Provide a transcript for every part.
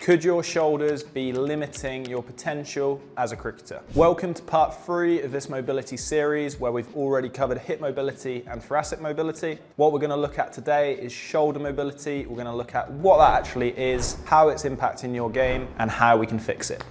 Could your shoulders be limiting your potential as a cricketer? Welcome to part 3 of this mobility series, where we've already covered hip mobility and thoracic mobility. What we're going to look at today is shoulder mobility. We're going to look at what that actually is, how it's impacting your game, and how we can fix it.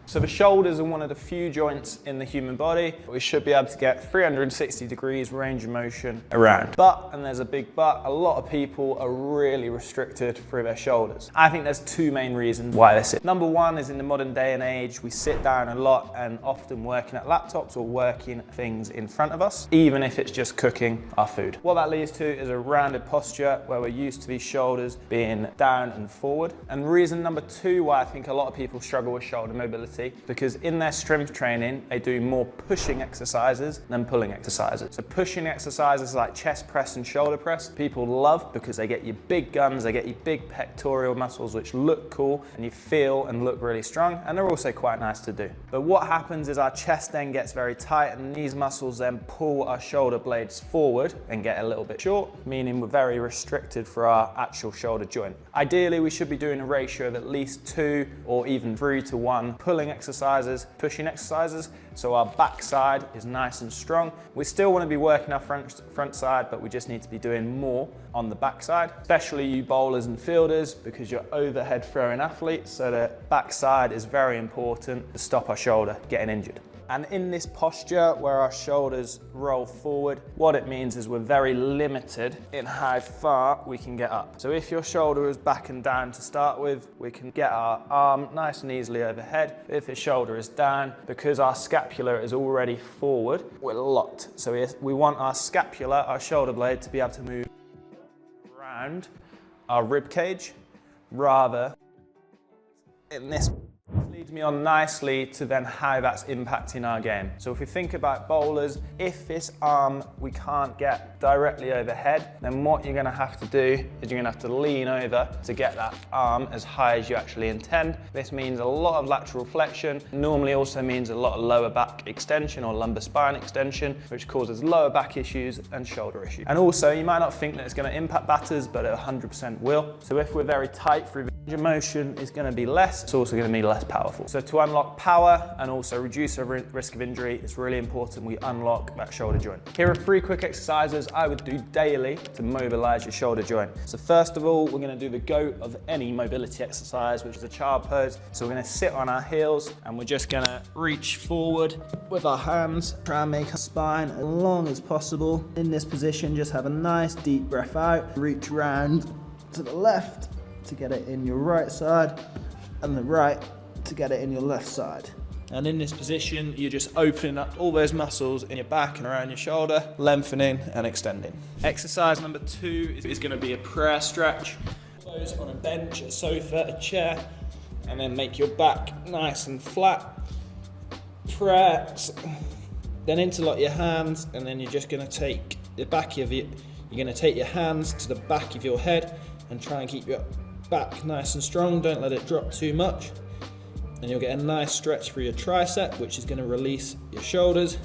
So the shoulders are one of the few joints in the human body. We should be able to get 360 degrees range of motion around. But, and there's a big but, a lot of people are really restricted through their shoulders. I think there's 2 main reasons why this is. Number 1 is in the modern day and age, we sit down a lot and often working at laptops or working things in front of us, even if it's just cooking our food. What that leads to is a rounded posture where we're used to these shoulders being down and forward. And reason number 2 why I think a lot of people struggle with shoulder mobility, because in their strength training, they do more pushing exercises than pulling exercises. So pushing exercises like chest press and shoulder press, people love because they get you big guns, they get you big pectoral muscles which look cool and you feel and look really strong, and they're also quite nice to do. But what happens is our chest then gets very tight and these muscles then pull our shoulder blades forward and get a little bit short, meaning we're very restricted for our actual shoulder joint. Ideally, we should be doing a ratio of at least 2 or even 3 to 1 pulling exercises, pushing exercises, so our back side is nice and strong. We still want to be working our front side, but we just need to be doing more on the back side, especially you bowlers and fielders, because you're overhead throwing athletes, so the back side is very important to stop our shoulder getting injured. And in this posture where our shoulders roll forward, what it means is we're very limited in how far we can get up. So if your shoulder is back and down to start with, we can get our arm nice and easily overhead. If the shoulder is down, because our scapula is already forward, we're locked. So we want our scapula, our shoulder blade, to be able to move around our rib cage, rather in this. Leads me on nicely to then how that's impacting our game. So if we think about bowlers, if this arm we can't get directly overhead, then what you're going to have to do is you're going to have to lean over to get that arm as high as you actually intend. This means a lot of lateral flexion, normally also means a lot of lower back extension or lumbar spine extension, which causes lower back issues and shoulder issues. And also, you might not think that it's going to impact batters, but it 100% will. So if we're very tight through the range of motion, is going to be less, it's also going to be less powerful. So to unlock power and also reduce our risk of injury, it's really important we unlock that shoulder joint. Here are 3 quick exercises I would do daily to mobilize your shoulder joint. So first of all, we're going to do the GOAT of any mobility exercise, which is a child pose. So we're going to sit on our heels and we're just going to reach forward with our hands, try and make our spine as long as possible. In this position, just have a nice deep breath out, reach round to the left to get it in your right side and the right to get it in your left side. And in this position, you're just opening up all those muscles in your back and around your shoulder, lengthening and extending. Exercise number 2 is going to be a prayer stretch. Close on a bench, a sofa, a chair, and then make your back nice and flat. Press, then interlock your hands, and then you're just going to take the back of it. You're going to take your hands to the back of your head and try and keep your back nice and strong. Don't let it drop too much. And you'll get a nice stretch for your tricep, which is going to release your shoulders.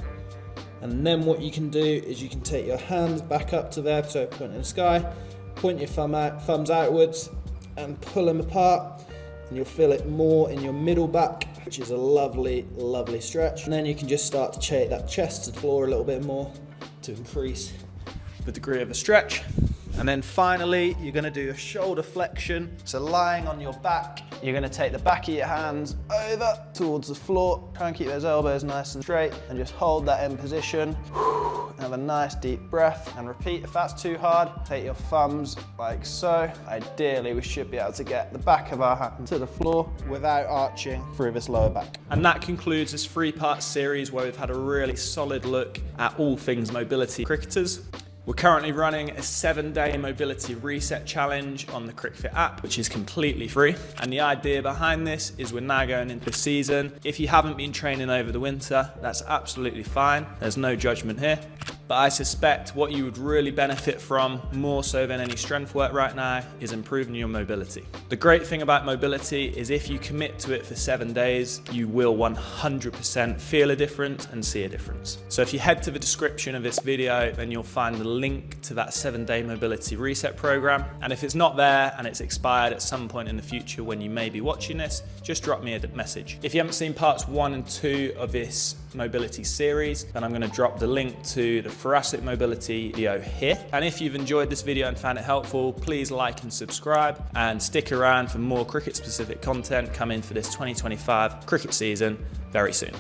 And then what you can do is you can take your hands back up to there, so point in the sky, point your thumbs outwards and pull them apart, and you'll feel it more in your middle back, which is a lovely, lovely stretch. And then you can just start to shake that chest to the floor a little bit more to increase the degree of a stretch. And then finally, you're going to do a shoulder flexion. So lying on your back, you're going to take the back of your hands over towards the floor. Try and keep those elbows nice and straight and just hold that in position. Have a nice deep breath and repeat. If that's too hard, take your thumbs like so. Ideally, we should be able to get the back of our hand to the floor without arching through this lower back. And that concludes this 3-part series where we've had a really solid look at all things mobility cricketers. We're currently running a 7-day mobility reset challenge on the CRICFIT app, which is completely free. And the idea behind this is we're now going into the season. If you haven't been training over the winter, that's absolutely fine. There's no judgment here. But I suspect what you would really benefit from, more so than any strength work right now, is improving your mobility. The great thing about mobility is if you commit to it for 7 days, you will 100% feel a difference and see a difference. So if you head to the description of this video, then you'll find the link to that 7-day mobility reset program. And if it's not there and it's expired at some point in the future when you may be watching this, just drop me a message. If you haven't seen parts 1 and 2 of this mobility series, then I'm going to drop the link to the thoracic mobility video here. And if you've enjoyed this video and found it helpful, please like and subscribe, and stick around for more cricket specific content coming for this 2025 cricket season very soon.